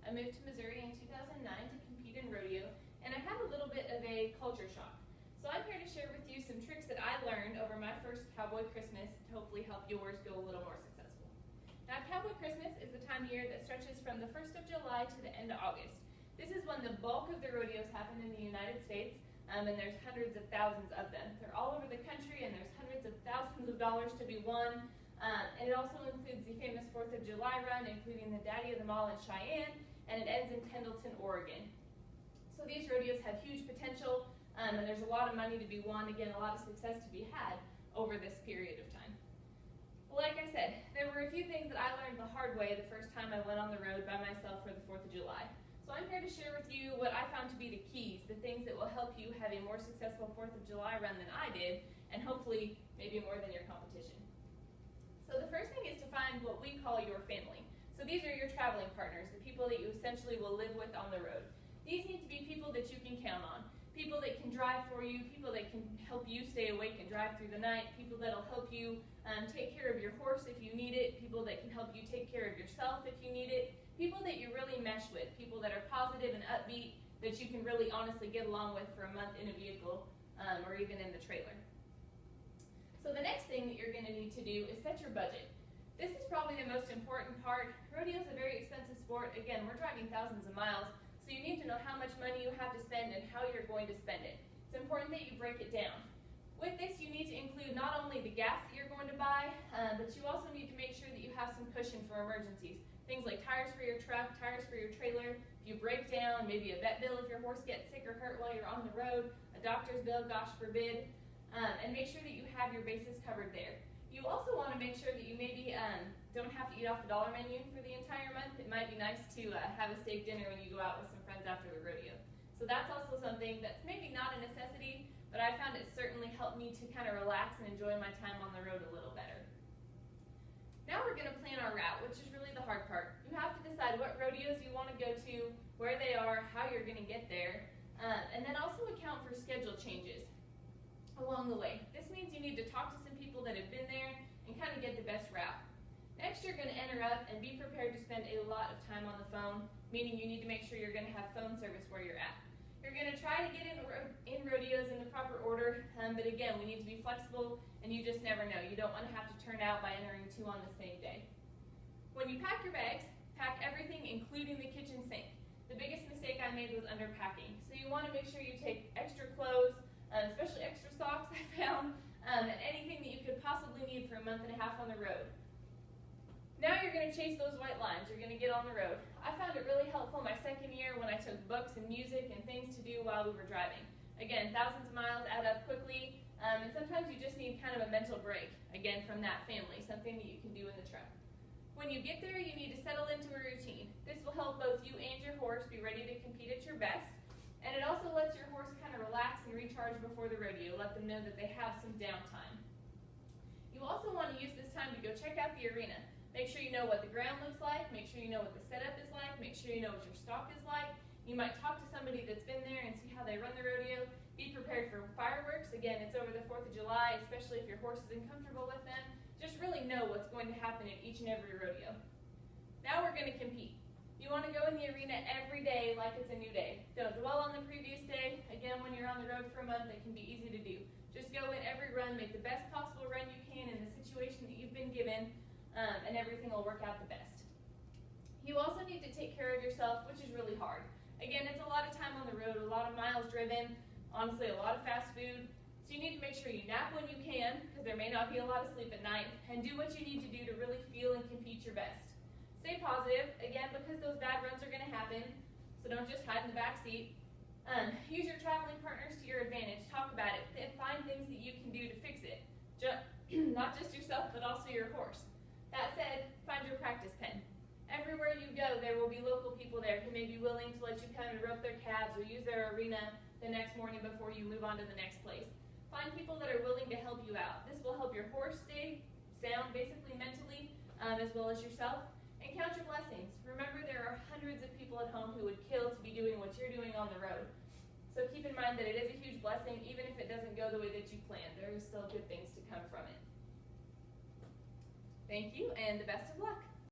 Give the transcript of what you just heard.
I moved to Missouri in 2009 to compete in rodeo, and I had a little bit of a culture shock. So I'm here to share with you some tricks that I learned over my first Cowboy Christmas to hopefully help yours go a little more successful. Now, Cowboy Christmas is the time of year that stretches from the 1st of July to the end of August. This is when the bulk of the rodeos happen in the United States, and there's hundreds of thousands of them. They're all over the country, and there's hundreds of thousands of dollars to be won. And it also includes the famous 4th of July run, including the Daddy of them all in Cheyenne, and it ends in Pendleton, Oregon. So these rodeos have huge potential, and there's a lot of money to be won, again, a lot of success to be had over this period of time. Well, like I said, there were a few things that I learned the hard way the first time I went on the road by myself for the 4th of July. So I'm here to share with you what I found to be the keys, the things that will help you have a more successful 4th of July run than I did, and hopefully maybe more than your competition. So the first thing is to find what we call your family. So these are your traveling partners, the people that you essentially will live with on the road. These need to be people that you can count on, people that can drive for you, people that can help you stay awake and drive through the night, people that will help you take care of your horse if you need it, people that can help you take care of yourself if you need it, people that you really mesh with, people that are positive and upbeat, that you can really honestly get along with for a month in a vehicle or even in the trailer. So the next thing that you're going to need to do is set your budget. This is probably the most important part. Rodeo is a very expensive sport. Again, we're driving thousands of miles, so you need to know how much money you have to spend and how you're going to spend it. It's important that you break it down. With this, you need to include not only the gas that you're going to buy, but you also need to make sure that you have some cushion for emergencies. Things like tires for your truck, tires for your trailer. If you break down, maybe a vet bill if your horse gets sick or hurt while you're on the road, a doctor's bill, gosh forbid. And make sure that you have your bases covered there. You also want to make sure that you maybe don't have to eat off the dollar menu for the entire month. It might be nice to have a steak dinner when you go out with some friends after the rodeo. So that's also something that's maybe not a necessity, but I found it certainly helped me to kind of relax and enjoy my time on the road a little better. Now we're going to plan our route, which is really the hard part. You have to decide what rodeos you want to go to, where they are, how you're going to get there, and then also account for schedule changes along the way. This means you need to talk to some people that have been there and kind of get the best route. Next, you're going to enter up and be prepared to spend a lot of time on the phone, meaning you need to make sure you're going to have phone service where you're at. You're going to try to get in rodeos in the proper order, but again, we need to be flexible, and you just never know. You don't want to have to turn out by entering 2 on the same day. When you pack your bags, pack everything, including the kitchen sink. The biggest mistake I made was underpacking. So you want to make sure you take extra clothes, especially extra socks I found, and anything that you could possibly need for a month and a half on the road. Now you're going to chase those white lines. You're going to get on the road. I found it really helpful my second year when I took books and music and things to do while we were driving. Again, thousands of miles add up quickly, and sometimes you just need kind of a mental break, again, from that family, something that you can do in the truck. When you get there, you need to settle into a routine. This will help both you and your horse be ready to compete at your best. And it also lets your horse kind of relax and recharge before the rodeo, let them know that they have some downtime. You also want to use this time to go check out the arena. Make sure you know what the ground looks like, make sure you know what the setup is like, make sure you know what your stock is like. You might talk to somebody that's been there and see how they run the rodeo. Be prepared for fireworks. Again, it's over the 4th of July, especially if your horse is uncomfortable with them. Just really know what's going to happen at each and every rodeo. Now we're going to compete. You want to go in the arena every day like it's a new day. Don't dwell on the previous day. Again, when you're on the road for a month, it can be easy to do. Just go in every run, make the best possible run you can in the situation that you've been given, and everything will work out the best. You also need to take care of yourself, which is really hard. Again, it's a lot of time on the road, a lot of miles driven, honestly a lot of fast food. So you need to make sure you nap when you can, because there may not be a lot of sleep at night, and do what you need to do to really feel and compete your best. Stay positive, again, because those bad runs are going to happen, so don't just hide in the back seat. Use your traveling partners to your advantage. Talk about it. Find things that you can do to fix it. Not just yourself, but also your horse. That said, find your practice pen. Everywhere you go, there will be local people there who may be willing to let you come and rope their calves or use their arena the next morning before you move on to the next place. Find people that are willing to help you out. This will help your horse stay sound, basically mentally, as well as yourself. And count your blessings. Remember, there are hundreds of people at home who would kill to be doing what you're doing on the road. So keep in mind that it is a huge blessing, even if it doesn't go the way that you planned. There are still good things to come from it. Thank you, and the best of luck.